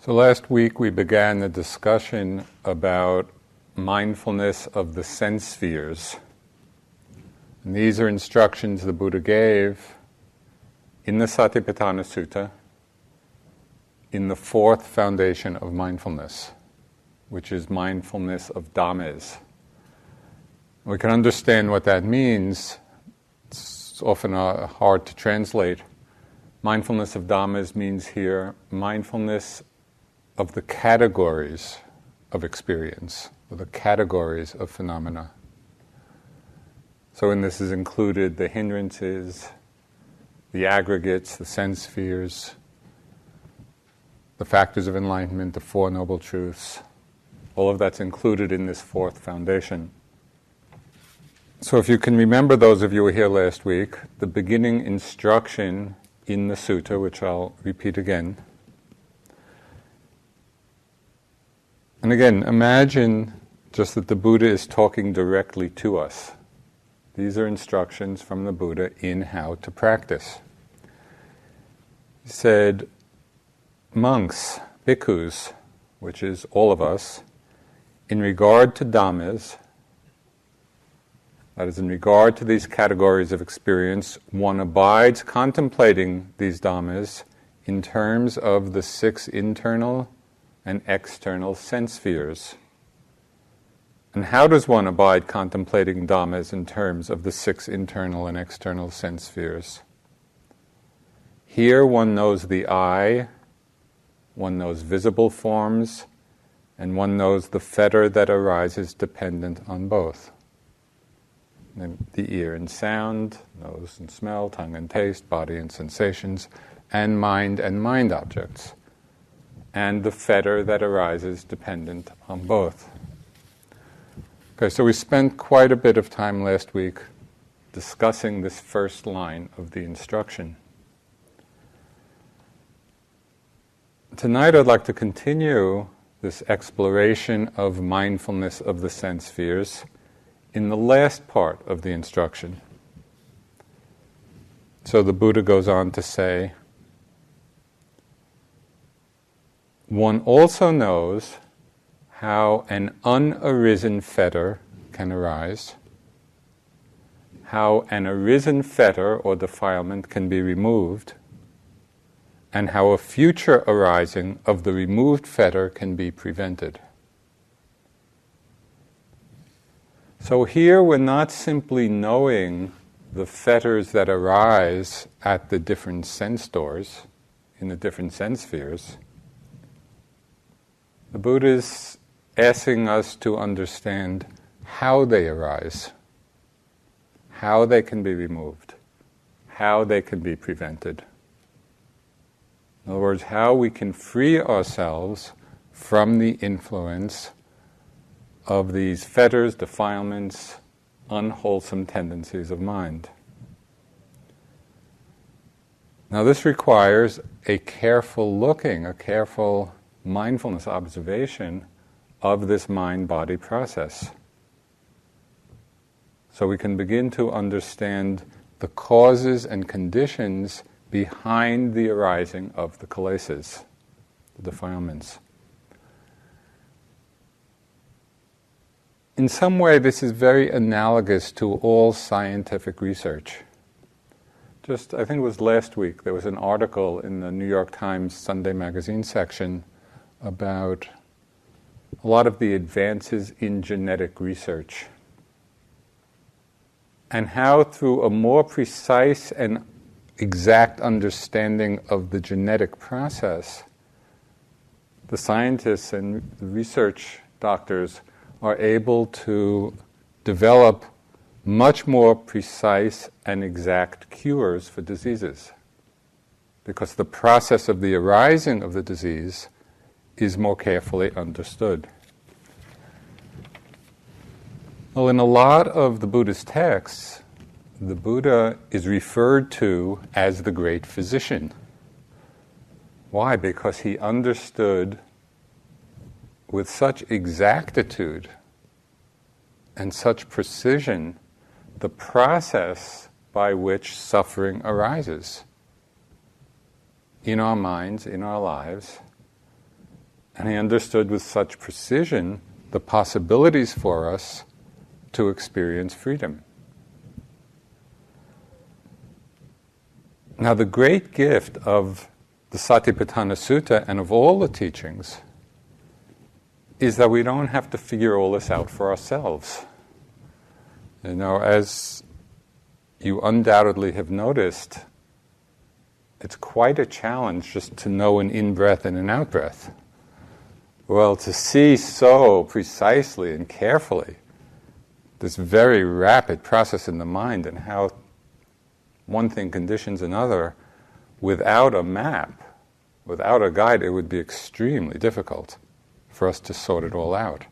So last week we began the discussion about mindfulness of the sense spheres. And these are instructions the Buddha gave in the Satipatthana Sutta in the fourth foundation of mindfulness, which is mindfulness of Dhammas. We can understand what that means. It's often hard to translate. Mindfulness of Dhammas means here mindfulness of the categories of experience, or the categories of phenomena. So in this is included the hindrances, the aggregates, the sense spheres, the factors of enlightenment, the Four Noble Truths. All of that's included in this fourth foundation. So if you can remember, those of you who were here last week, the beginning instruction in the sutta, which I'll repeat again. And again, imagine just that the Buddha is talking directly to us. These are instructions from the Buddha in how to practice. He said, monks, bhikkhus, which is all of us, in regard to Dhammas, that is, in regard to these categories of experience, one abides contemplating these Dhammas in terms of the six internal and external sense spheres. And how does one abide contemplating Dhammas in terms of the six internal and external sense spheres? Here one knows the eye, one knows visible forms, and one knows the fetter that arises dependent on both. The ear and sound, nose and smell, tongue and taste, body and sensations, and mind objects, and the fetter that arises dependent on both. Okay, so we spent quite a bit of time last week discussing this first line of the instruction. Tonight I'd like to continue this exploration of mindfulness of the sense spheres in the last part of the instruction. So the Buddha goes on to say, one also knows how an unarisen fetter can arise, how an arisen fetter or defilement can be removed, and how a future arising of the removed fetter can be prevented. So here we're not simply knowing the fetters that arise at the different sense doors, in the different sense spheres. The Buddha is asking us to understand how they arise, how they can be removed, how they can be prevented. In other words, how we can free ourselves from the influence of these fetters, defilements, unwholesome tendencies of mind. Now this requires a careful looking, a careful mindfulness observation of this mind-body process. So we can begin to understand the causes and conditions behind the arising of the kilesas, the defilements. In some way, this is very analogous to all scientific research. Just, I think it was last week, there was an article in the New York Times Sunday magazine section about a lot of the advances in genetic research and how through a more precise and exact understanding of the genetic process, the scientists and the research doctors are able to develop much more precise and exact cures for diseases, because the process of the arising of the disease is more carefully understood. Well, in a lot of the Buddhist texts, the Buddha is referred to as the great physician. Why? Because he understood with such exactitude and such precision the process by which suffering arises in our minds, in our lives, And he understood with such precision the possibilities for us to experience freedom. Now, the great gift of the Satipatthana Sutta and of all the teachings is that we don't have to figure all this out for ourselves. You know, as you undoubtedly have noticed, it's quite a challenge just to know an in-breath and an out-breath. Well, to see so precisely and carefully this very rapid process in the mind and how one thing conditions another without a map, without a guide, it would be extremely difficult for us to sort it all out.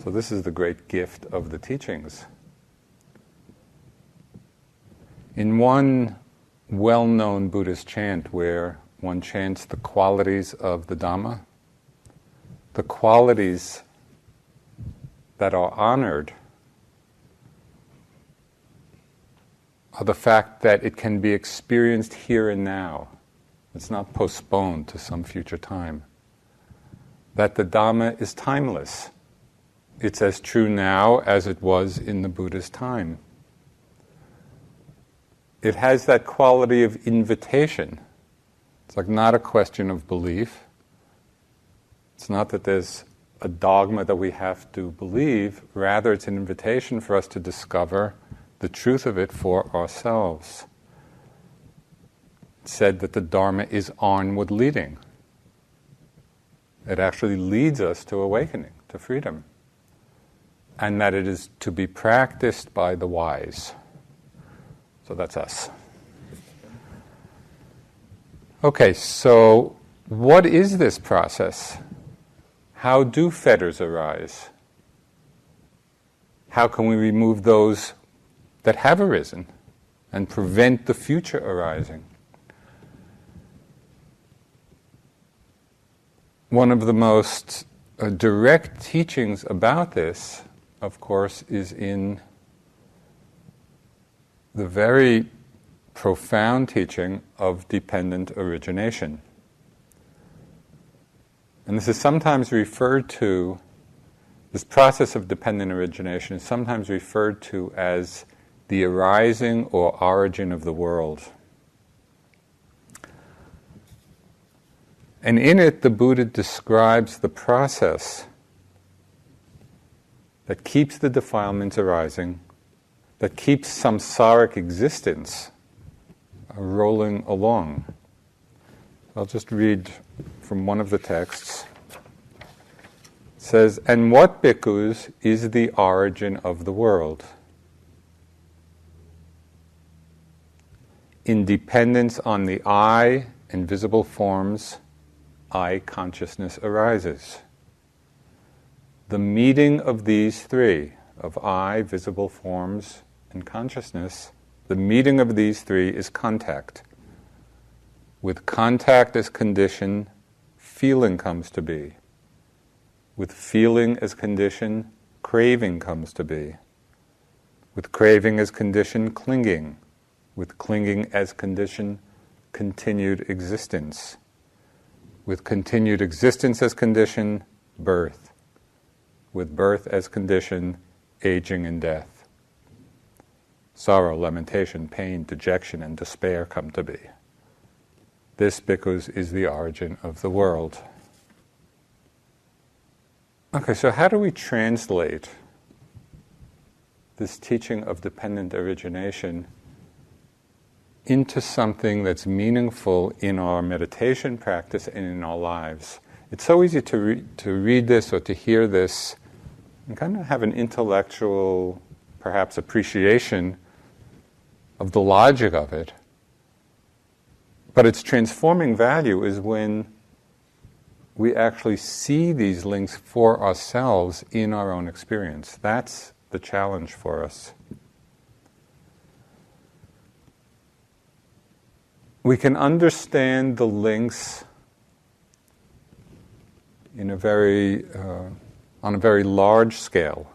So this is the great gift of the teachings. In one well-known Buddhist chant where one chants the qualities of the Dhamma, the qualities that are honored are the fact that it can be experienced here and now. It's not postponed to some future time. That the Dhamma is timeless. It's as true now as it was in the Buddha's time. It has that quality of invitation. It's like not a question of belief. It's not that there's a dogma that we have to believe. Rather, it's an invitation for us to discover the truth of it for ourselves. It's said that the Dharma is onward leading. It actually leads us to awakening, to freedom. And that it is to be practiced by the wise. So that's us. Okay, so what is this process? How do fetters arise? How can we remove those that have arisen and prevent the future arising? One of the most direct teachings about this, of course, is in the very profound teaching of dependent origination. And this is sometimes referred to, this process of dependent origination is sometimes referred to as the arising or origin of the world. And in it, the Buddha describes the process that keeps the defilements arising, that keeps samsaric existence rolling along. I'll just read from one of the texts. It says, "And what, bhikkhus, is the origin of the world? In dependence on the I and visible forms, I consciousness arises. The meeting of these three, of I, visible forms, and consciousness, the meeting of these three is contact. With contact as condition, feeling comes to be. With feeling as condition, craving comes to be. With craving as condition, clinging. With clinging as condition, continued existence. With continued existence as condition, birth. With birth as condition, aging and death. Sorrow, lamentation, pain, dejection, and despair come to be. This, bhikkhus, is the origin of the world." Okay, so how do we translate this teaching of dependent origination into something that's meaningful in our meditation practice and in our lives? It's so easy to read this or to hear this and kind of have an intellectual, perhaps, appreciation of the logic of it. But its transforming value is when we actually see these links for ourselves in our own experience. That's the challenge for us. We can understand the links in a very, on a very large scale,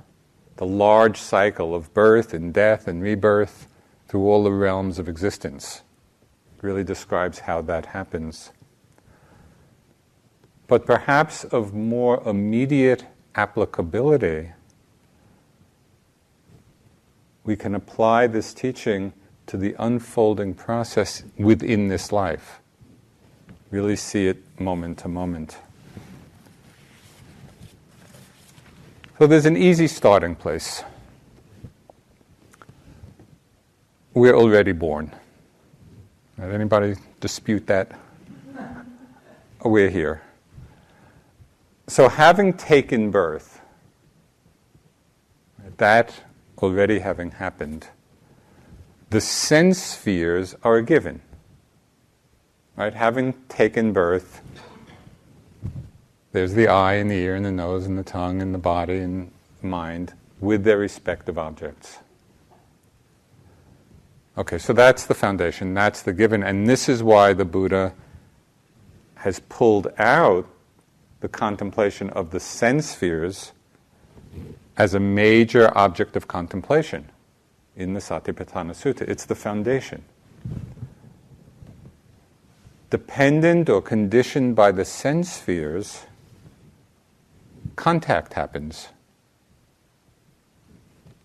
the large cycle of birth and death and rebirth through all the realms of existence. It really describes how that happens. but perhaps of more immediate applicability, we can apply this teaching to the unfolding process within this life. Really see it moment to moment. So there's an easy starting place. We're already born. Did anybody dispute that? We're here. So having taken birth, that already having happened, the sense spheres are a given. Right? Having taken birth, there's the eye and the ear and the nose and the tongue and the body and the mind with their respective objects. Okay, so that's the foundation, that's the given, and this is why the Buddha has pulled out the contemplation of the sense spheres as a major object of contemplation in the Satipatthana Sutta. It's the foundation. Dependent or conditioned by the sense spheres, contact happens.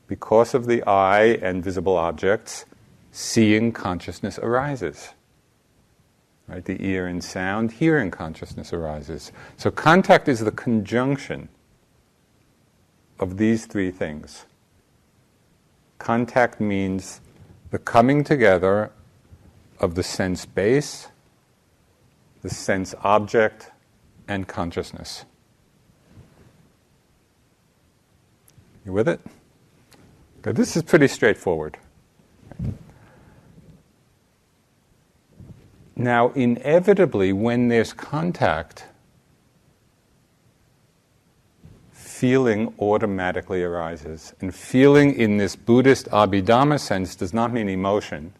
Because of the eye and visible objects, seeing consciousness arises. Right? The ear and sound, hearing consciousness arises. So contact is the conjunction of these three things. Contact means the coming together of the sense base, the sense object, and consciousness. You with it? Okay, this is pretty straightforward. Now, inevitably, when there's contact, feeling automatically arises. And feeling in this Buddhist Abhidhamma sense does not mean emotion,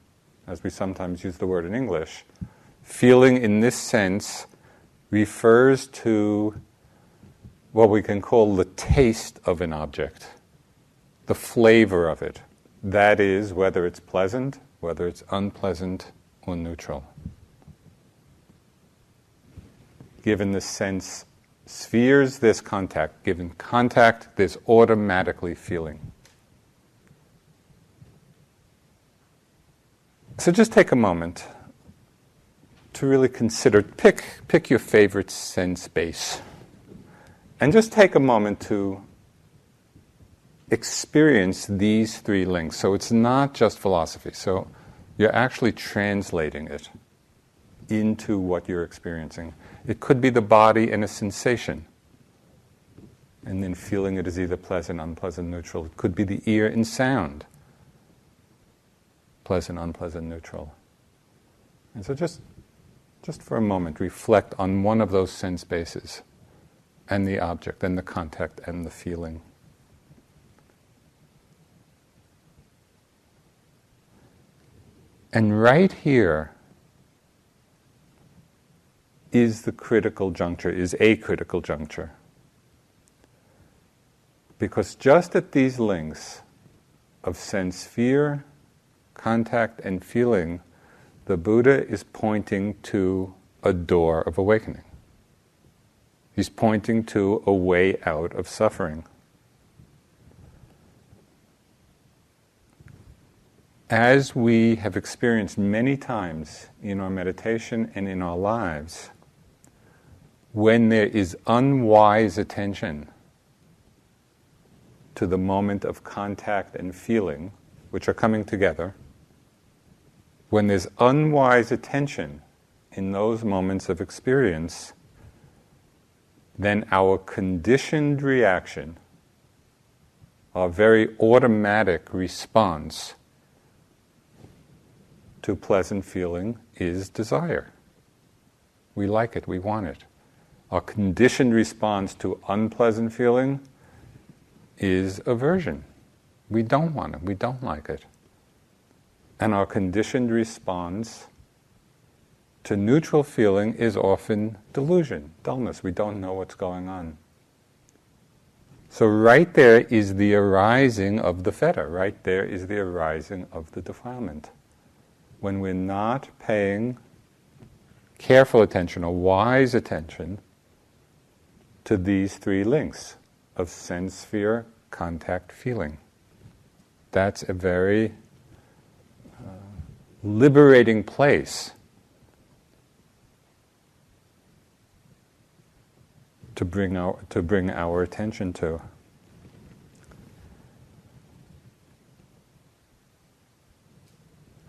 as we sometimes use the word in English. Feeling in this sense refers to what we can call the taste of an object, the flavor of it. That is, whether it's pleasant, whether it's unpleasant, or neutral. Given the sense spheres, there's contact. Given contact, there's automatically feeling. So just take a moment to really consider, pick your favorite sense base. And just take a moment to experience these three links. So it's not just philosophy. So you're actually translating it into what you're experiencing. It could be the body and a sensation, and then feeling it as either pleasant, unpleasant, neutral. It could be the ear and sound, pleasant, unpleasant, neutral. And so just for a moment, reflect on one of those sense bases, and the object, and the contact, and the feeling. And right here is the critical juncture, is a critical juncture. Because just at these links of sense sphere, contact, and feeling, the Buddha is pointing to a door of awakening. He's pointing to a way out of suffering. As we have experienced many times in our meditation and in our lives, when there is unwise attention to the moment of contact and feeling, which are coming together, when there's unwise attention in those moments of experience, then our conditioned reaction, our very automatic response to pleasant feeling is desire. We like it, we want it. Our conditioned response to unpleasant feeling is aversion. We don't want it, we don't like it. And our conditioned response to neutral feeling is often delusion, dullness. We don't know what's going on. So right there is the arising of the fetter. Right there is the arising of the defilement. When we're not paying careful attention or wise attention to these three links of sense sphere, contact, feeling. That's a very liberating place to bring our attention to.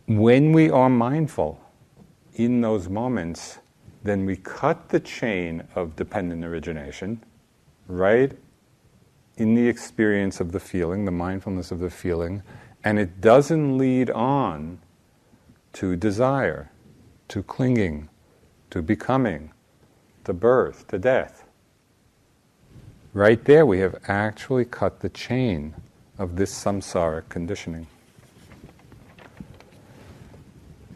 When we are mindful in those moments, then we cut the chain of dependent origination right in the experience of the feeling, the mindfulness of the feeling, and it doesn't lead on to desire, to clinging, to becoming, to birth, to death. Right there we have actually cut the chain of this samsaric conditioning.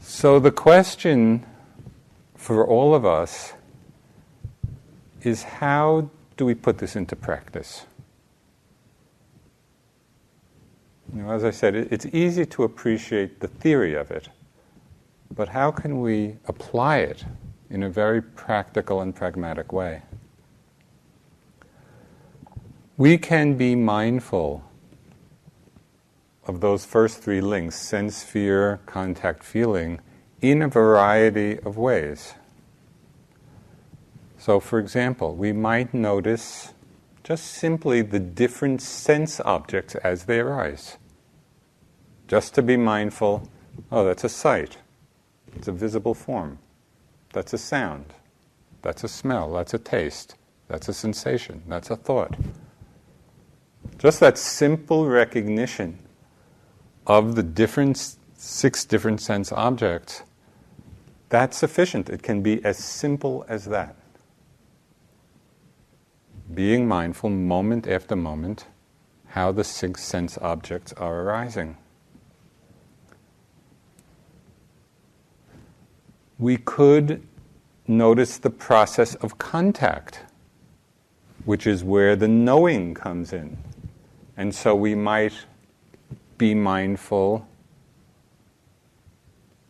So the question for all of us is, how do we put this into practice? As I said, it's easy to appreciate the theory of it, but how can we apply it in a very practical and pragmatic way? We can be mindful of those first three links, sense, sphere, contact, feeling, in a variety of ways. So, for example, we might notice just simply the different sense objects as they arise. Just to be mindful, oh, that's a sight. It's a visible form. That's a sound. That's a smell. That's a taste. That's a sensation. That's a thought. Just that simple recognition of the six different sense objects, that's sufficient. It can be as simple as that. Being mindful moment after moment how the six sense objects are arising. We could notice the process of contact, which is where the knowing comes in. And so we might be mindful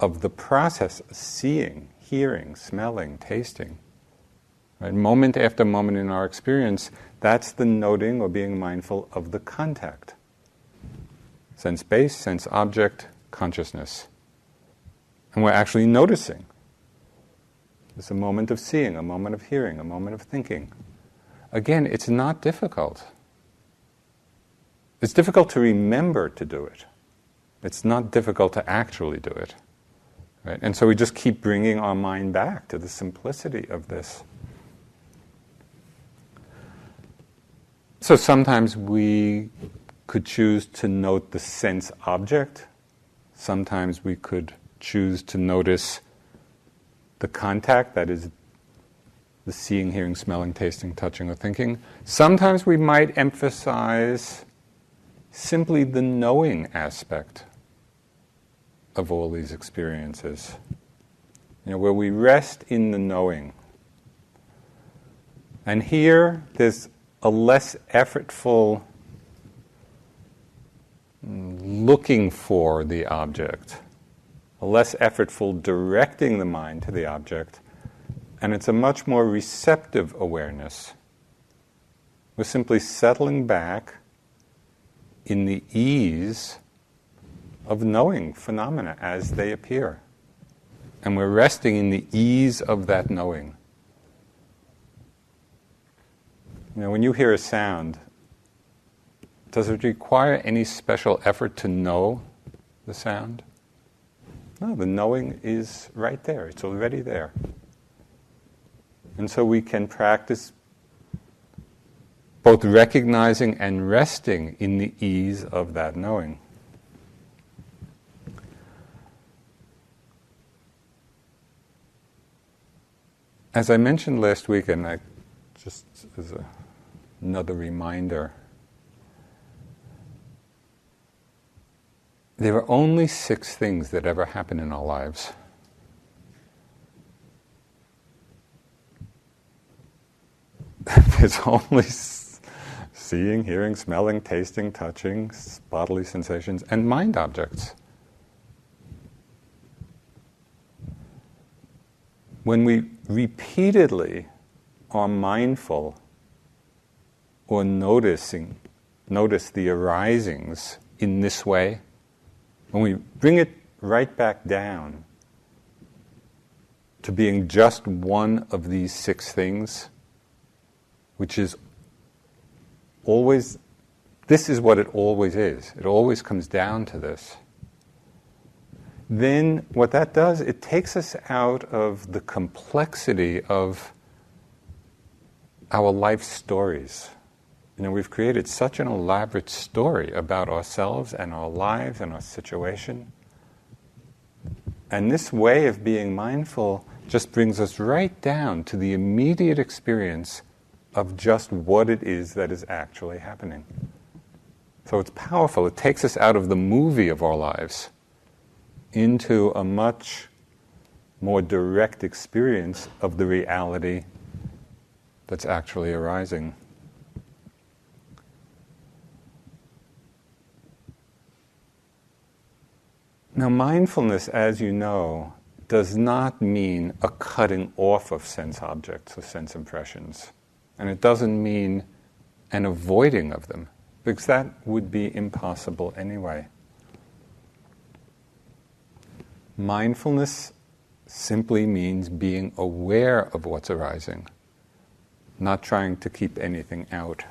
of the process of seeing, hearing, smelling, tasting. Right? Moment after moment in our experience, that's the noting or being mindful of the contact. Sense base, sense object, consciousness. And we're actually noticing. It's a moment of seeing, a moment of hearing, a moment of thinking. Again, it's not difficult. It's difficult to remember to do it. It's not difficult to actually do it. Right? And so we just keep bringing our mind back to the simplicity of this. So sometimes we could choose to note the sense object. Sometimes we could choose to notice the contact, that is the seeing, hearing, smelling, tasting, touching, or thinking. Sometimes we might emphasize simply the knowing aspect of all these experiences. Where we rest in the knowing. And here there's a less effortful looking for the object, a less effortful directing the mind to the object, and it's a much more receptive awareness. We're simply settling back in the ease of knowing phenomena as they appear. And we're resting in the ease of that knowing. When you hear a sound, does it require any special effort to know the sound? No, the knowing is right there. It's already there. And so we can practice both recognizing and resting in the ease of that knowing. As I mentioned last week, and I just as another reminder, there are only 6 things that ever happen in our lives. There's only seeing, hearing, smelling, tasting, touching, bodily sensations, and mind objects. When we repeatedly are mindful or notice the arisings in this way, when we bring it right back down to being just one of these 6 things, which is always, this is what it always is. It always comes down to this. Then what that does, it takes us out of the complexity of our life stories. We've created such an elaborate story about ourselves and our lives and our situation. And this way of being mindful just brings us right down to the immediate experience of just what it is that is actually happening. So it's powerful. It takes us out of the movie of our lives into a much more direct experience of the reality that's actually arising. Now, mindfulness, as you know, does not mean a cutting off of sense objects or sense impressions. And it doesn't mean an avoiding of them, because that would be impossible anyway. Mindfulness simply means being aware of what's arising, not trying to keep anything out.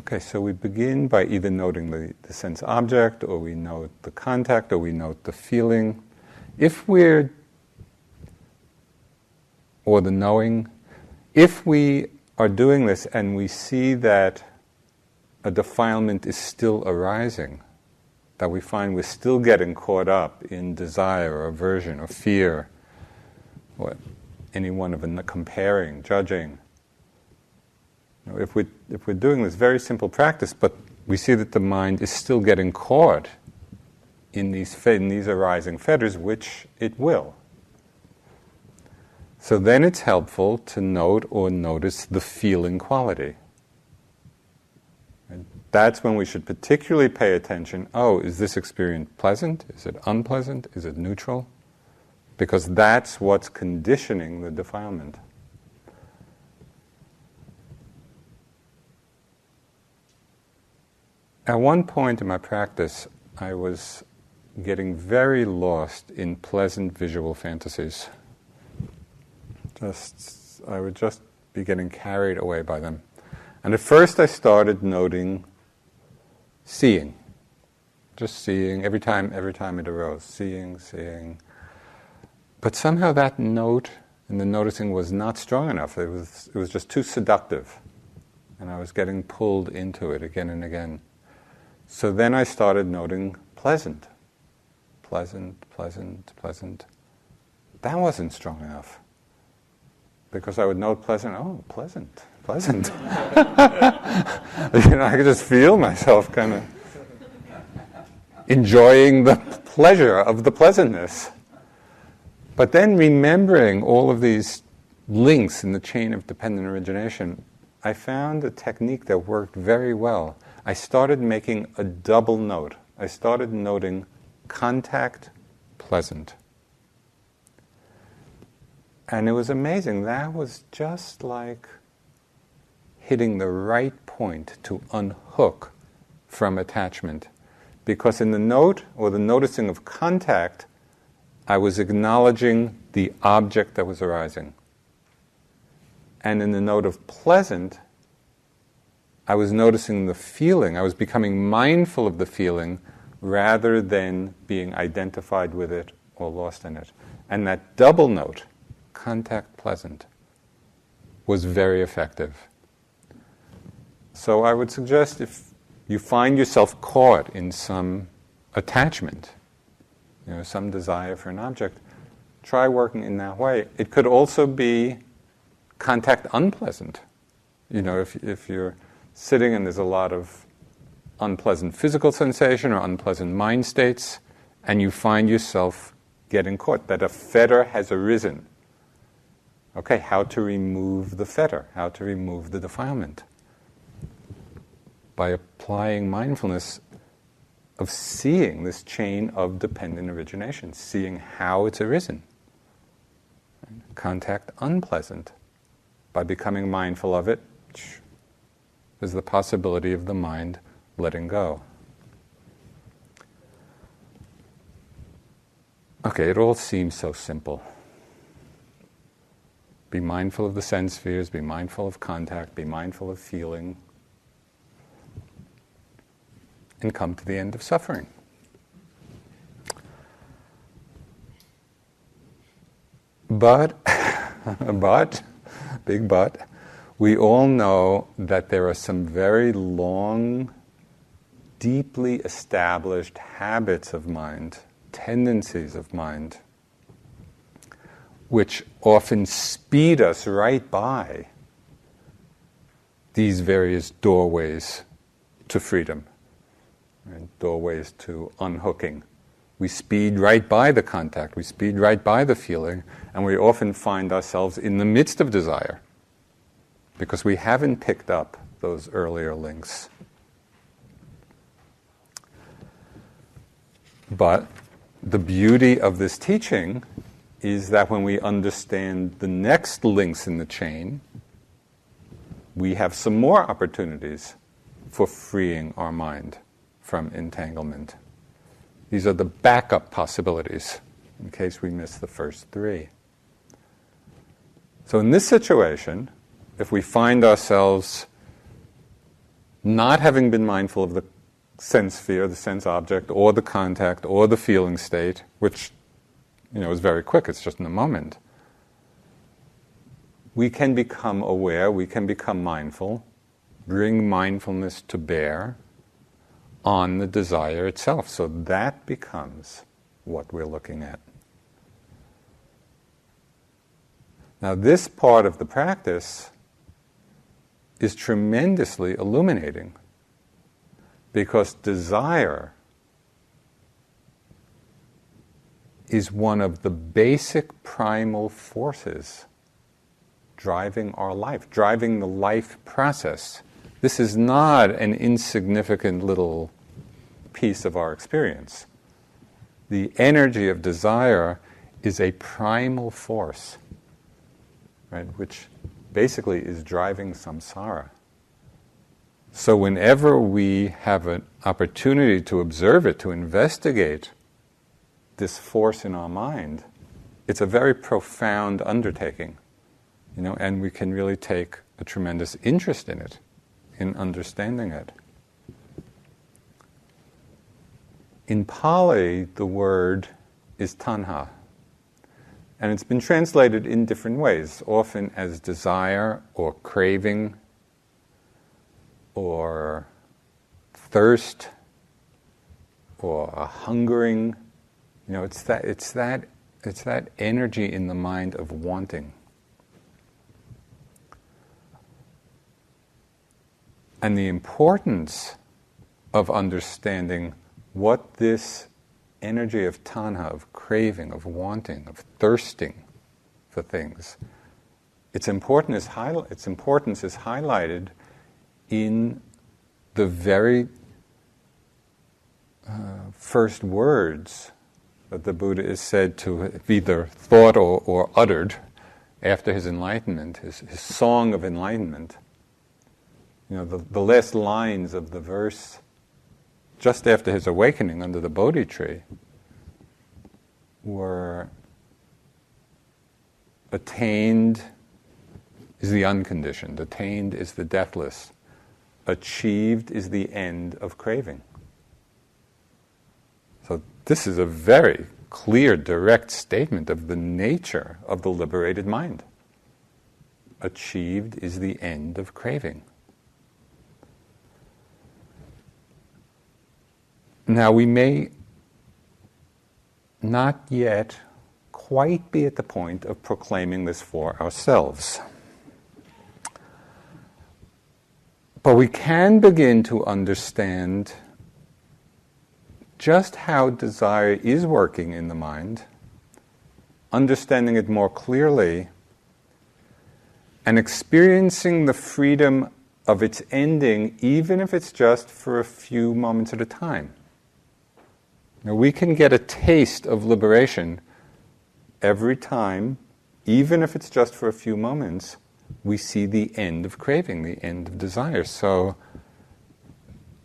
Okay, so we begin by either noting the sense object, or we note the contact, or we note the feeling. Or the knowing. If we are doing this and we see that a defilement is still arising, that we find we're still getting caught up in desire or aversion or fear, or any one of them, comparing, judging. If we're doing this very simple practice, but we see that the mind is still getting caught in these arising fetters, which it will. So then it's helpful to note or notice the feeling quality. And that's when we should particularly pay attention. Oh, is this experience pleasant? Is it unpleasant? Is it neutral? Because that's what's conditioning the defilement. At one point in my practice, I was getting very lost in pleasant visual fantasies. I would just be getting carried away by them. And at first I started noting seeing. Just seeing, every time it arose, seeing. But somehow that note and the noticing was not strong enough. It was just too seductive. And I was getting pulled into it again and again. So then I started noting pleasant. That wasn't strong enough. Because I would note pleasant, oh, pleasant. I could just feel myself kind of enjoying the pleasure of the pleasantness. But then remembering all of these links in the chain of dependent origination, I found a technique that worked very well. I started making a double note. I started noting contact, pleasant. And it was amazing. That was just like hitting the right point to unhook from attachment. Because in the note, or the noticing of contact, I was acknowledging the object that was arising. And in the note of pleasant, I was noticing the feeling. I was becoming mindful of the feeling rather than being identified with it or lost in it. And that double note, contact pleasant, was very effective. So I would suggest if you find yourself caught in some attachment, some desire for an object, try working in that way. It could also be contact unpleasant. If you're sitting and there's a lot of unpleasant physical sensation or unpleasant mind states, and you find yourself getting caught, that a fetter has arisen. Okay, how to remove the fetter, how to remove the defilement. By applying mindfulness, of seeing this chain of dependent origination, seeing how it's arisen. Contact unpleasant. By becoming mindful of it, there's the possibility of the mind letting go. Okay, it all seems so simple. Be mindful of the sense spheres, be mindful of contact, be mindful of feeling, and come to the end of suffering. But, big but, we all know that there are some very long, deeply established habits of mind, tendencies of mind, which often speed us right by these various doorways to freedom, right? Doorways to unhooking. We speed right by the contact, we speed right by the feeling, and we often find ourselves in the midst of desire because we haven't picked up those earlier links. But the beauty of this teaching is that when we understand the next links in the chain, we have some more opportunities for freeing our mind from entanglement. These are the backup possibilities in case we miss the first three. So in this situation, if we find ourselves not having been mindful of the sense sphere, the sense object, or the contact, or the feeling state, which is very quick, it's just in a moment, we can become aware, we can become mindful, bring mindfulness to bear on the desire itself. So that becomes what we're looking at. Now, this part of the practice is tremendously illuminating because desire is one of the basic primal forces driving our life, driving the life process. This is not an insignificant little piece of our experience. The energy of desire is a primal force, right, which basically is driving samsara. So whenever we have an opportunity to observe it, to investigate this force in our mind, it's a very profound undertaking, and we can really take a tremendous interest in it, in understanding it. In Pali, the word is tanha, and it's been translated in different ways, often as desire or craving or thirst or a hungering. It's that energy in the mind of wanting. And the importance of understanding what this energy of tanha, of craving, of wanting, of thirsting for things, its importance is highlighted in the very first words that the Buddha is said to have either thought or uttered after his enlightenment, his song of enlightenment. The last lines of the verse just after his awakening under the Bodhi tree were, attained is the unconditioned, attained is the deathless, achieved is the end of craving. So this is a very clear, direct statement of the nature of the liberated mind. Achieved is the end of craving. Now, we may not yet quite be at the point of proclaiming this for ourselves. But we can begin to understand just how desire is working in the mind, understanding it more clearly, and experiencing the freedom of its ending, even if it's just for a few moments at a time. Now, we can get a taste of liberation every time, even if it's just for a few moments, we see the end of craving, the end of desire. So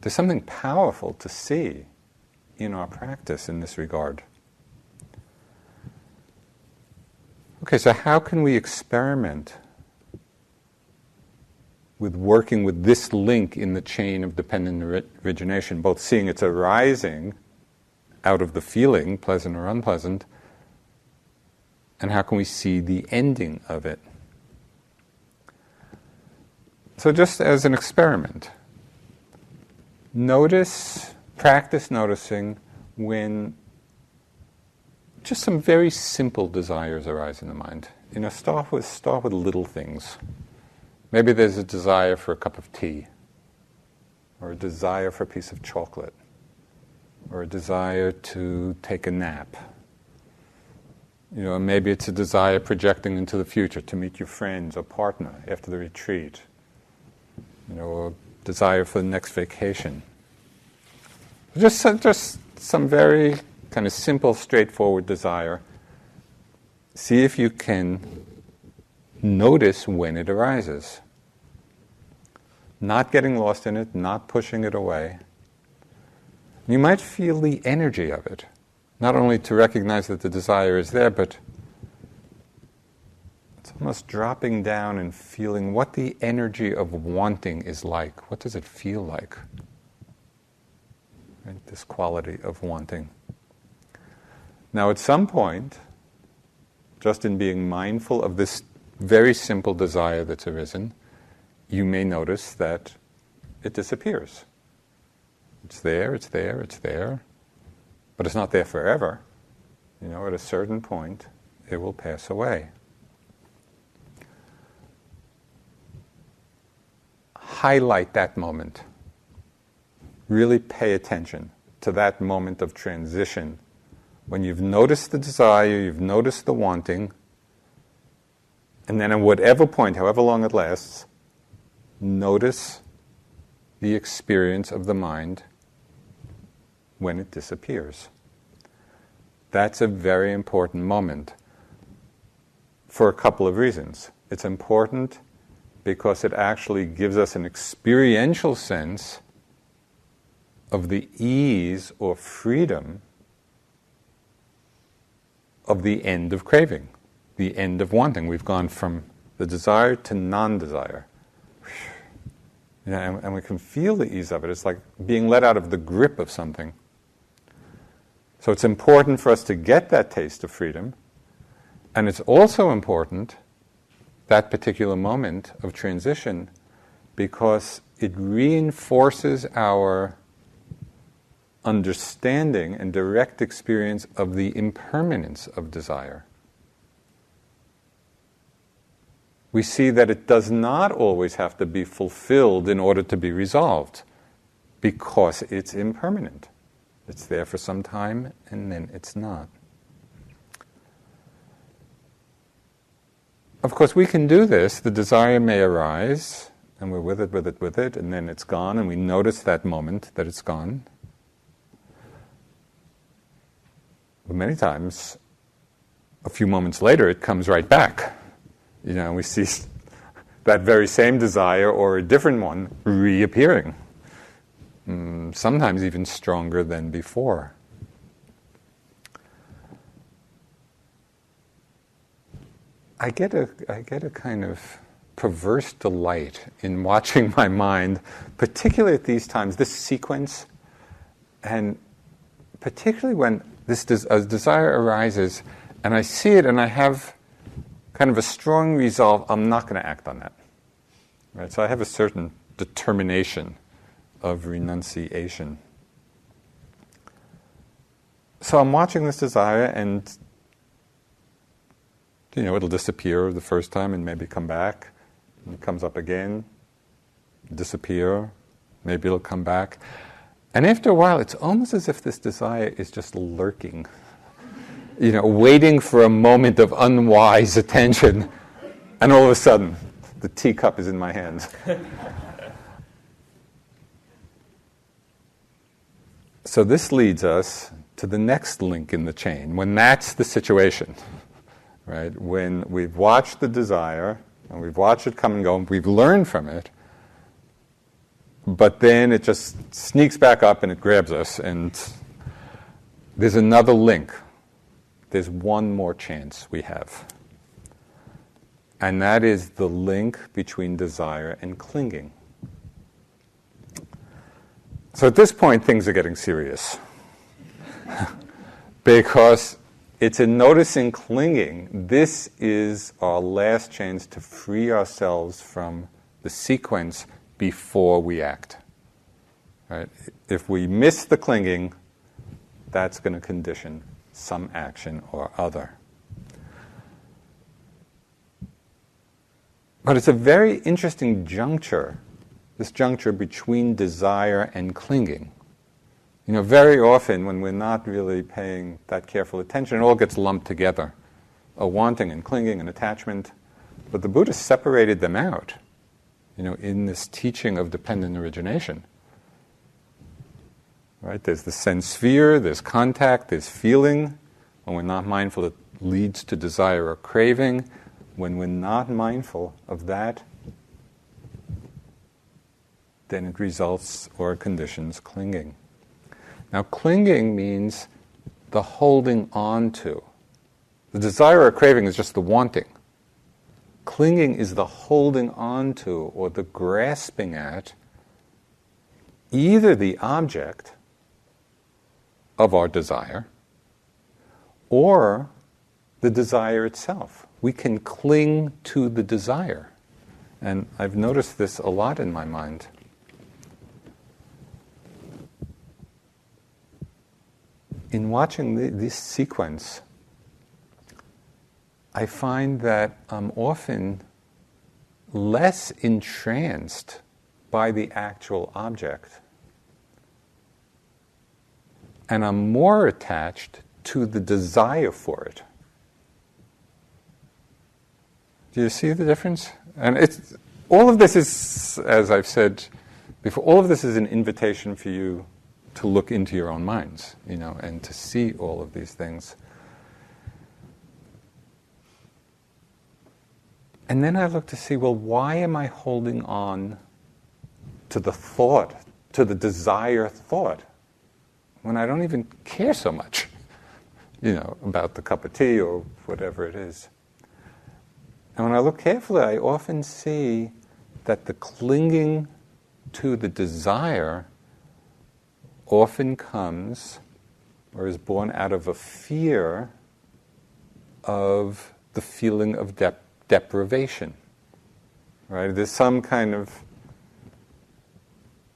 there's something powerful to see in our practice in this regard. Okay, so how can we experiment with working with this link in the chain of dependent origination, both seeing its arising out of the feeling, pleasant or unpleasant, and how can we see the ending of it? So just as an experiment, practice noticing when just some very simple desires arise in the mind. Start with little things. Maybe there's a desire for a cup of tea, or a desire for a piece of chocolate, or a desire to take a nap. Maybe it's a desire projecting into the future to meet your friends or partner after the retreat. Or desire for the next vacation. Just some very kind of simple, straightforward desire. See if you can notice when it arises. Not getting lost in it, not pushing it away. You might feel the energy of it. Not only to recognize that the desire is there, but it's almost dropping down and feeling what the energy of wanting is like. What does it feel like? Right? This quality of wanting. Now, at some point, just in being mindful of this very simple desire that's arisen, you may notice that it disappears. It's there, but it's not there forever. At a certain point, it will pass away. Highlight that moment. Really pay attention to that moment of transition. When you've noticed the desire, you've noticed the wanting, and then at whatever point, however long it lasts, notice the experience of the mind when it disappears. That's a very important moment for a couple of reasons. It's important because it actually gives us an experiential sense of the ease or freedom of the end of craving, the end of wanting. We've gone from the desire to non-desire. And we can feel the ease of it. It's like being let out of the grip of something. So it's important for us to get that taste of freedom, and it's also important, that particular moment of transition, because it reinforces our understanding and direct experience of the impermanence of desire. We see that it does not always have to be fulfilled in order to be resolved, because it's impermanent. It's there for some time, and then it's not. Of course, we can do this. The desire may arise, and we're with it, and then it's gone, and we notice that moment that it's gone. But many times, a few moments later, it comes right back. We see that very same desire or a different one reappearing. Sometimes even stronger than before. I get a kind of perverse delight in watching my mind, particularly at these times, this sequence, and particularly when a desire arises, and I see it, and I have kind of a strong resolve, I'm not going to act on that. Right? So I have a certain determination of renunciation. So I'm watching this desire, and it'll disappear the first time and maybe come back. It comes up again, disappear, maybe it'll come back. And after a while, it's almost as if this desire is just lurking, waiting for a moment of unwise attention, and all of a sudden, the teacup is in my hands. So this leads us to the next link in the chain, when that's the situation, right? When we've watched the desire, and we've watched it come and go, and we've learned from it, but then it just sneaks back up and it grabs us, and there's another link. There's one more chance we have. And that is the link between desire and clinging. So at this point, things are getting serious. Because it's in noticing clinging, this is our last chance to free ourselves from the sequence before we act. Right? If we miss the clinging, that's going to condition some action or other. But it's a very interesting juncture, this juncture between desire and clinging. You know, very often when we're not really paying that careful attention, it all gets lumped together. A wanting and clinging and attachment. But the Buddha separated them out, you know, in this teaching of dependent origination. Right? There's the sense sphere, there's contact, there's feeling. When we're not mindful, it leads to desire or craving. When we're not mindful of that, then it results or conditions clinging. Now, clinging means the holding on to. The desire or craving is just the wanting. Clinging is the holding on to or the grasping at either the object of our desire or the desire itself. We can cling to the desire. And I've noticed this a lot in my mind. In watching this sequence, I find that I'm often less entranced by the actual object, and I'm more attached to the desire for it. Do you see the difference? And it's all of this is, as I've said before, all of this is an invitation for you to look into your own minds, you know, and to see all of these things. And then I look to see, well, why am I holding on to the thought, to the desire thought, when I don't even care so much, you know, about the cup of tea or whatever it is? And when I look carefully, I often see that the clinging to the desire often comes or is born out of a fear of the feeling of deprivation. Right? There's some kind of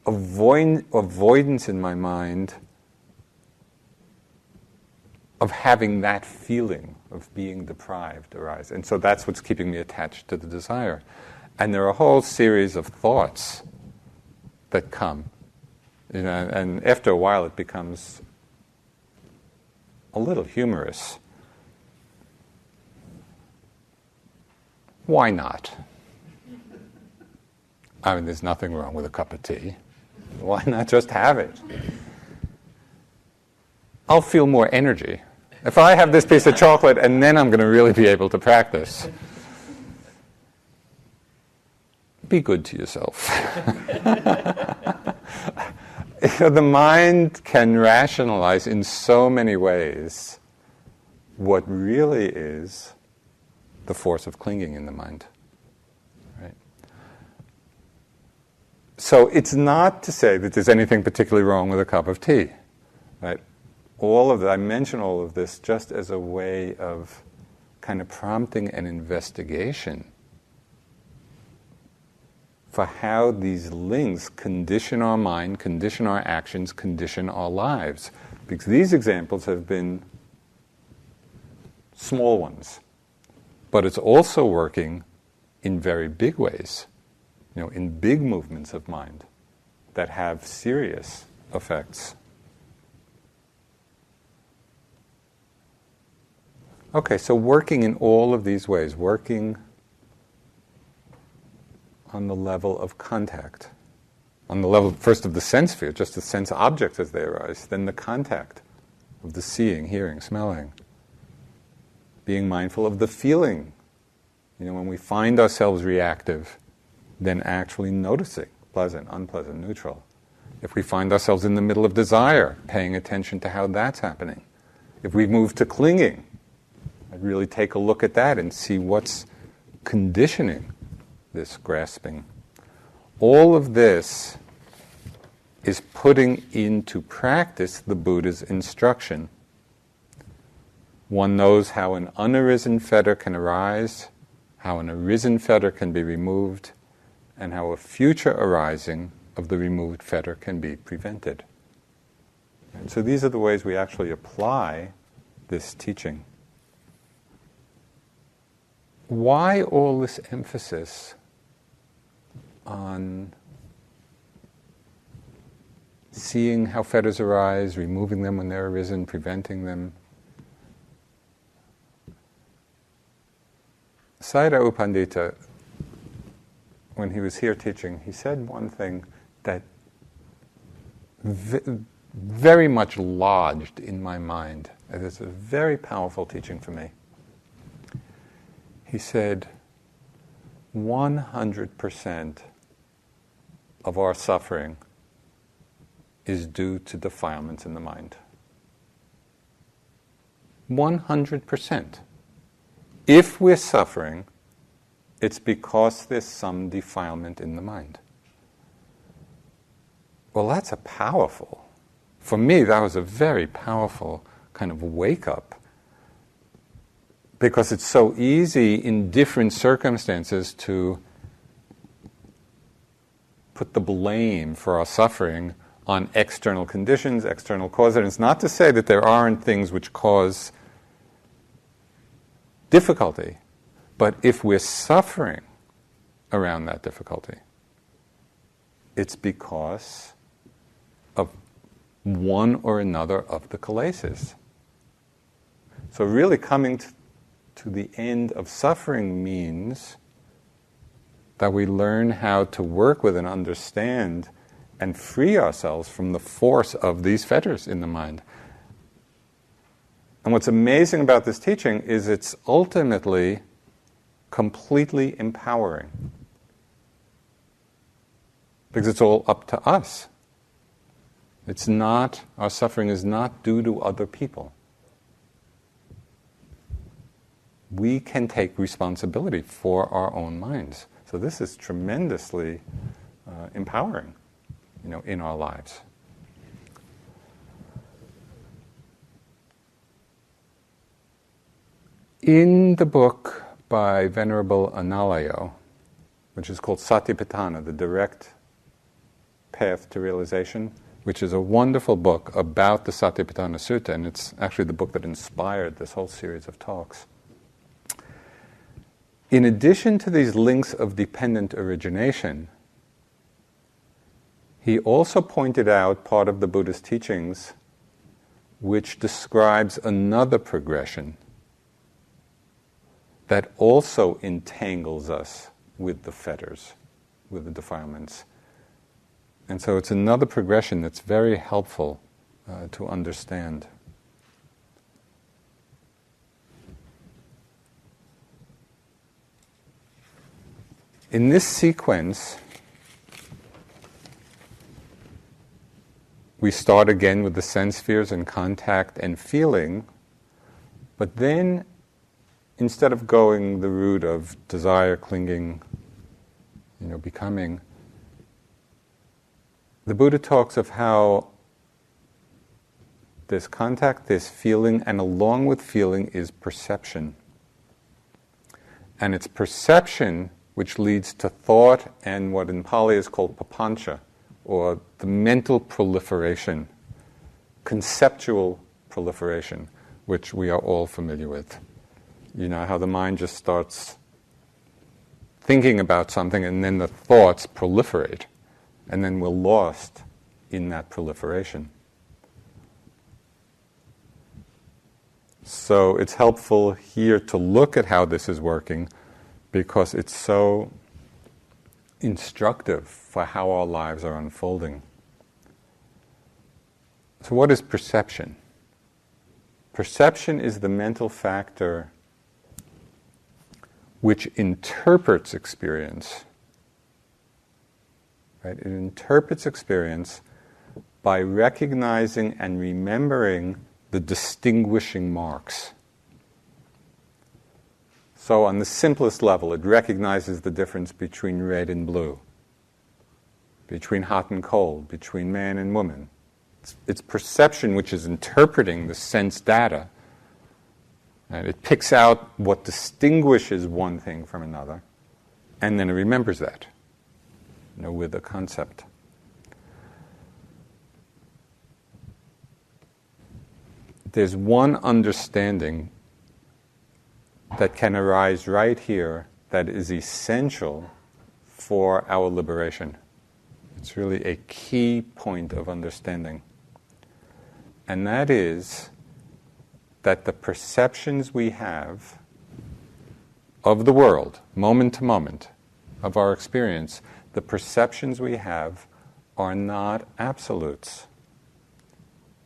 avoidance in my mind of having that feeling of being deprived arise. And so that's what's keeping me attached to the desire. And there are a whole series of thoughts that come. You know, and after a while it becomes a little humorous. Why not? I mean, there's nothing wrong with a cup of tea. Why not just have it? I'll feel more energy. If I have this piece of chocolate, and then I'm going to really be able to practice. Be good to yourself. You know, the mind can rationalize in so many ways what really is the force of clinging in the mind. Right? So it's not to say that there's anything particularly wrong with a cup of tea. Right? I mention all of this just as a way of kind of prompting an investigation for how these links condition our mind, condition our actions, condition our lives. Because these examples have been small ones. But it's also working in very big ways, you know, in big movements of mind that have serious effects. Okay, so working in all of these ways, working on the level of contact, on the level first of the sense sphere, just the sense objects as they arise, then the contact of the seeing, hearing, smelling. Being mindful of the feeling. When we find ourselves reactive, then actually noticing, pleasant, unpleasant, neutral. If we find ourselves in the middle of desire, paying attention to how that's happening. If we move to clinging, I'd really take a look at that and see what's conditioning this grasping. All of this is putting into practice the Buddha's instruction. One knows how an unarisen fetter can arise, how an arisen fetter can be removed, and how a future arising of the removed fetter can be prevented. And so these are the ways we actually apply this teaching. Why all this emphasis on seeing how fetters arise, removing them when they're arisen, preventing them? Sayadaw Pandita, when he was here teaching, he said one thing that very much lodged in my mind. And it's a very powerful teaching for me. He said, 100% of our suffering is due to defilements in the mind. 100%. If we're suffering, it's because there's some defilement in the mind. Well, that's a powerful, for me, that was a very powerful kind of wake-up. Because it's so easy in different circumstances to put the blame for our suffering on external conditions, external causes. And it's not to say that there aren't things which cause difficulty, but if we're suffering around that difficulty, it's because of one or another of the kilesas. So really coming to the end of suffering means that we learn how to work with and understand and free ourselves from the force of these fetters in the mind. And what's amazing about this teaching is it's ultimately completely empowering. Because it's all up to us. It's not, our suffering is not due to other people. We can take responsibility for our own minds. So this is tremendously empowering, in our lives. In the book by Venerable Analayo, which is called Satipatthana, the direct path to realization, which is a wonderful book about the Satipatthana Sutta, and it's actually the book that inspired this whole series of talks. In addition to these links of dependent origination, he also pointed out part of the Buddha's teachings which describes another progression that also entangles us with the fetters, with the defilements. And so it's another progression that's very helpful to understand. In this sequence, we start again with the sense spheres and contact and feeling, but then instead of going the route of desire, clinging, becoming, the Buddha talks of how there's contact, there's feeling, and along with feeling is perception. And it's perception which leads to thought and what in Pali is called papancha, or the mental proliferation, conceptual proliferation, which we are all familiar with. You know how the mind just starts thinking about something and then the thoughts proliferate, and then we're lost in that proliferation. So it's helpful here to look at how this is working, because it's so instructive for how our lives are unfolding. So what is perception? Perception is the mental factor which interprets experience. Right? It interprets experience by recognizing and remembering the distinguishing marks. So on the simplest level, it recognizes the difference between red and blue, between hot and cold, between man and woman. It's perception which is interpreting the sense data. And it picks out what distinguishes one thing from another, and then it remembers that, with a concept. There's one understanding that can arise right here that is essential for our liberation. It's really a key point of understanding. And that is that the perceptions we have of the world, moment to moment, of our experience, the perceptions we have are not absolutes.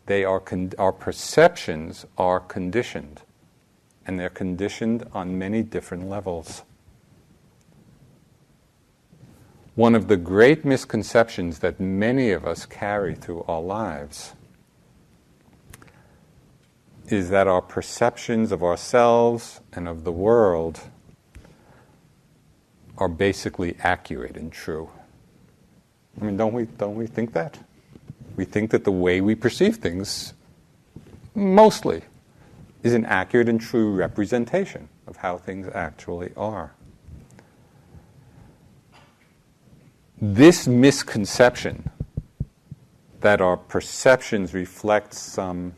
Our perceptions are conditioned, and they're conditioned on many different levels. One of the great misconceptions that many of us carry through our lives is that our perceptions of ourselves and of the world are basically accurate and true. I mean, don't we think that? We think that the way we perceive things, mostly, is an accurate and true representation of how things actually are. This misconception that our perceptions reflect some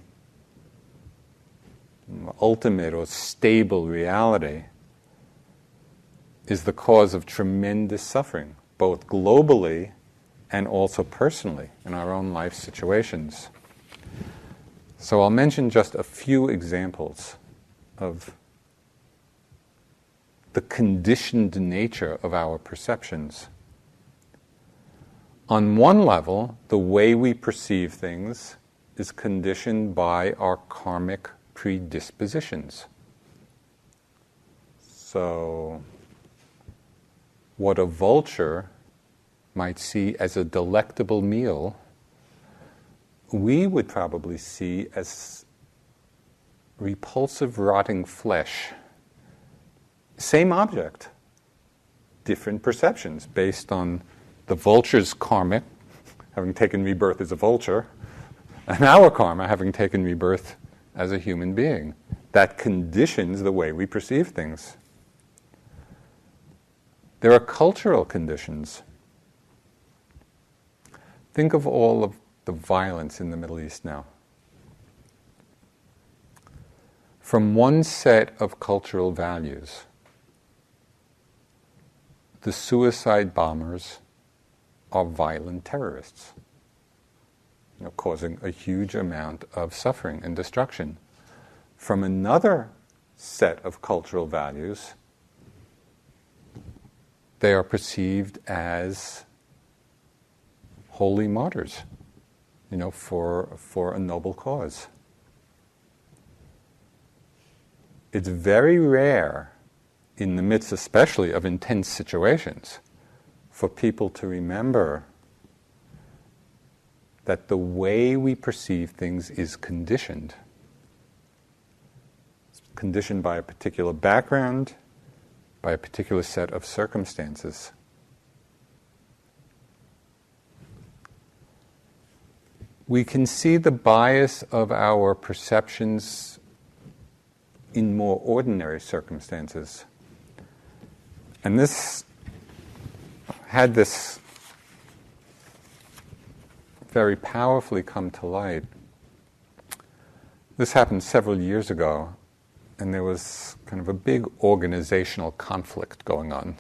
ultimate or stable reality is the cause of tremendous suffering, both globally and also personally in our own life situations. So I'll mention just a few examples of the conditioned nature of our perceptions. On one level, the way we perceive things is conditioned by our karmic predispositions. So, what a vulture might see as a delectable meal, we would probably see as repulsive, rotting flesh. Same object, different perceptions based on the vulture's karma, having taken rebirth as a vulture, and our karma, having taken rebirth as a human being. That conditions the way we perceive things. There are cultural conditions. Think of all of the violence in the Middle East now. From one set of cultural values, the suicide bombers are violent terrorists, causing a huge amount of suffering and destruction. From another set of cultural values, they are perceived as holy martyrs, for a noble cause. It's very rare, in the midst especially of intense situations, for people to remember that the way we perceive things is conditioned. It's conditioned by a particular background, by a particular set of circumstances. We can see the bias of our perceptions in more ordinary circumstances. And this had this very powerfully come to light. This happened several years ago, and there was kind of a big organizational conflict going on.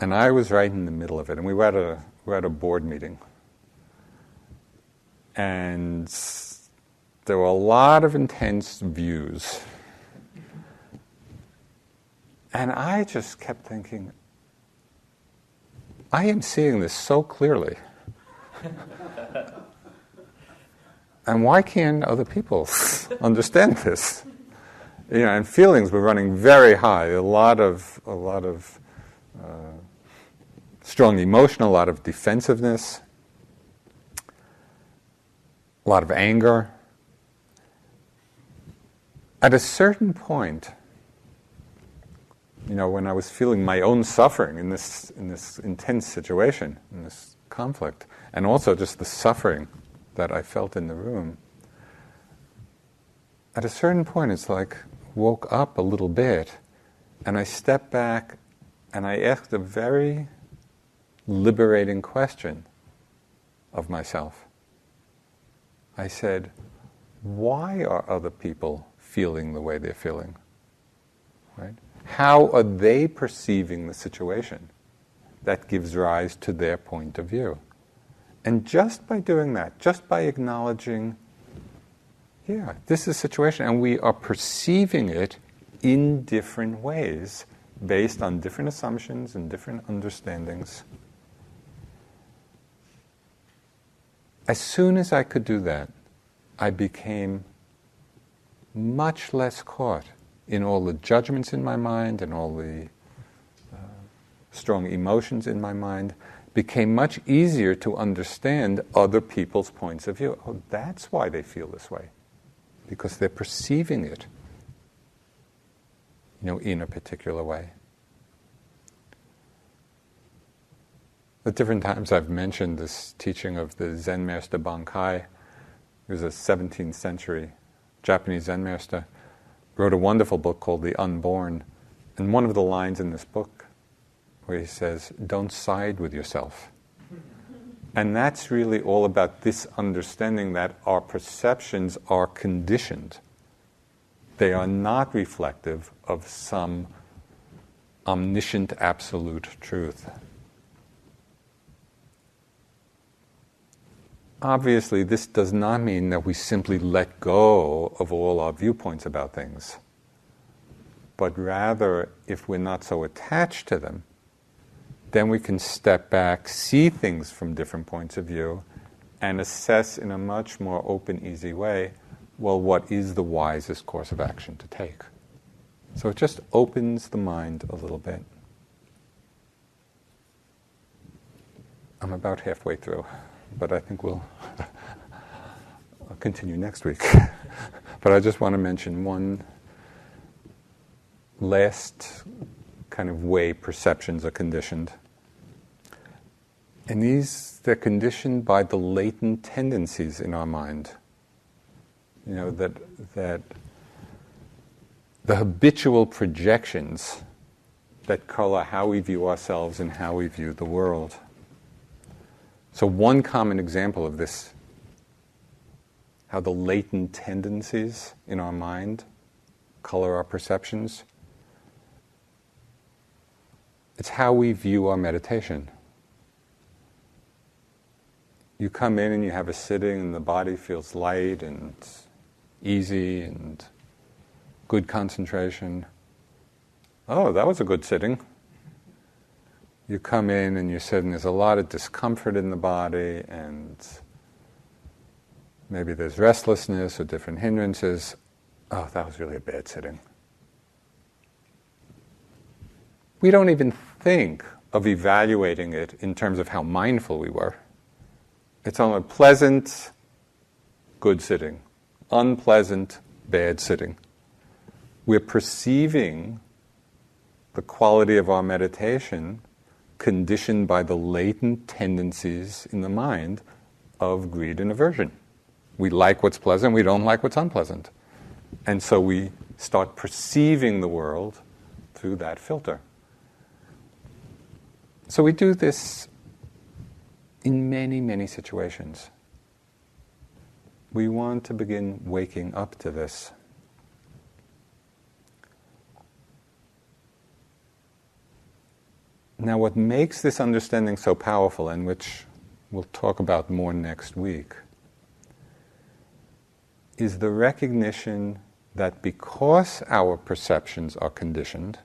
And I was right in the middle of it, and we were at a board meeting. And there were a lot of intense views. And I just kept thinking, I am seeing this so clearly. And why can't other people understand this? And feelings were running very high. A lot of strong emotion, a lot of defensiveness, a lot of anger. At a certain point, when I was feeling my own suffering in this intense situation, in this conflict, and also just the suffering that I felt in the room, at a certain point it's like woke up a little bit, and I stepped back and I asked a very liberating question of myself. I said, why are other people feeling the way they're feeling? Right? How are they perceiving the situation that gives rise to their point of view? And just by doing that, just by acknowledging, this is a situation, and we are perceiving it in different ways, based on different assumptions and different understandings. As soon as I could do that, I became much less caught in all the judgments in my mind and all the strong emotions in my mind. Became much easier to understand other people's points of view. Oh, that's why they feel this way. Because they're perceiving it, in a particular way. At different times I've mentioned this teaching of the Zen master Bankai. He was a 17th century Japanese Zen master. Wrote a wonderful book called The Unborn. And one of the lines in this book where he says, don't side with yourself. And that's really all about this understanding that our perceptions are conditioned. They are not reflective of some omniscient absolute truth. Obviously, this does not mean that we simply let go of all our viewpoints about things. But rather, if we're not so attached to them, then we can step back, see things from different points of view, and assess in a much more open, easy way, well, what is the wisest course of action to take? So it just opens the mind a little bit. I'm about halfway through, but I think I'll continue next week. But I just want to mention one last kind of way perceptions are conditioned. And they're conditioned by the latent tendencies in our mind. That the habitual projections that color how we view ourselves and how we view the world. So one common example of this, how the latent tendencies in our mind color our perceptions, it's how we view our meditation. You come in and you have a sitting and the body feels light and easy and good concentration. Oh, that was a good sitting. You come in and you sit and there's a lot of discomfort in the body and maybe there's restlessness or different hindrances. Oh, that was really a bad sitting. We don't even think of evaluating it in terms of how mindful we were. It's only pleasant, good sitting. Unpleasant, bad sitting. We're perceiving the quality of our meditation conditioned by the latent tendencies in the mind of greed and aversion. We like what's pleasant, we don't like what's unpleasant. And so we start perceiving the world through that filter. So we do this in many, many situations. We want to begin waking up to this. Now, what makes this understanding so powerful, and which we'll talk about more next week, is the recognition that because our perceptions are conditioned,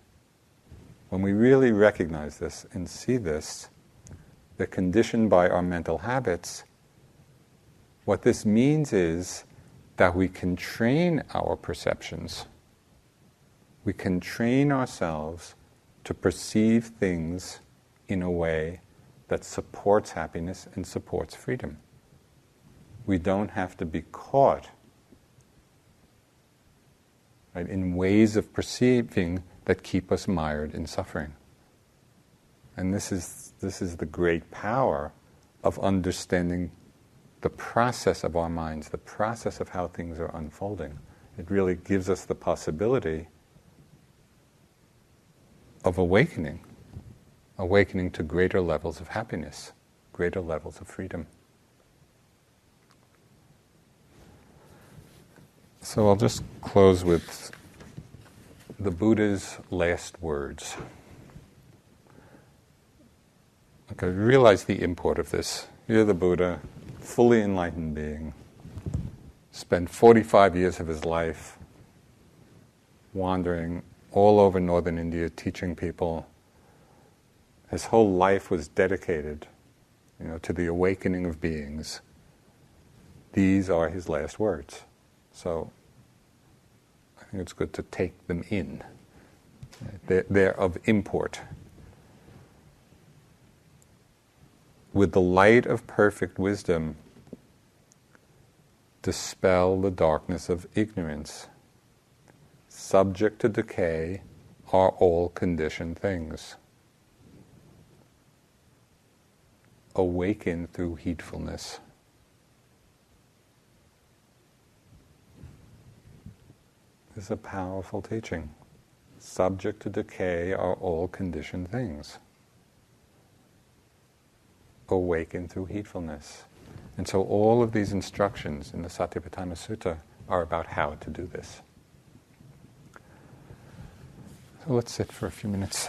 when we really recognize this and see this, they're conditioned by our mental habits, What this means is that we can train our perceptions. We can train ourselves to perceive things in a way that supports happiness and supports freedom. We don't have to be caught, right, in ways of perceiving that keep us mired in suffering. And this is the great power of understanding the process of our minds, the process of how things are unfolding. It really gives us the possibility of awakening to greater levels of happiness, greater levels of freedom. So I'll just close with the Buddha's last words. Okay, realize the import of this. You're the Buddha, fully enlightened being, spent 45 years of his life wandering all over northern India, teaching people. His whole life was dedicated, to the awakening of beings. These are his last words. So I think it's good to take them in. They're of import. With the light of perfect wisdom, dispel the darkness of ignorance. Subject to decay are all conditioned things. Awaken through heedfulness. This is a powerful teaching. Subject to decay are all conditioned things. Awaken through heedfulness. And so all of these instructions in the Satipatthana Sutta are about how to do this. So let's sit for a few minutes.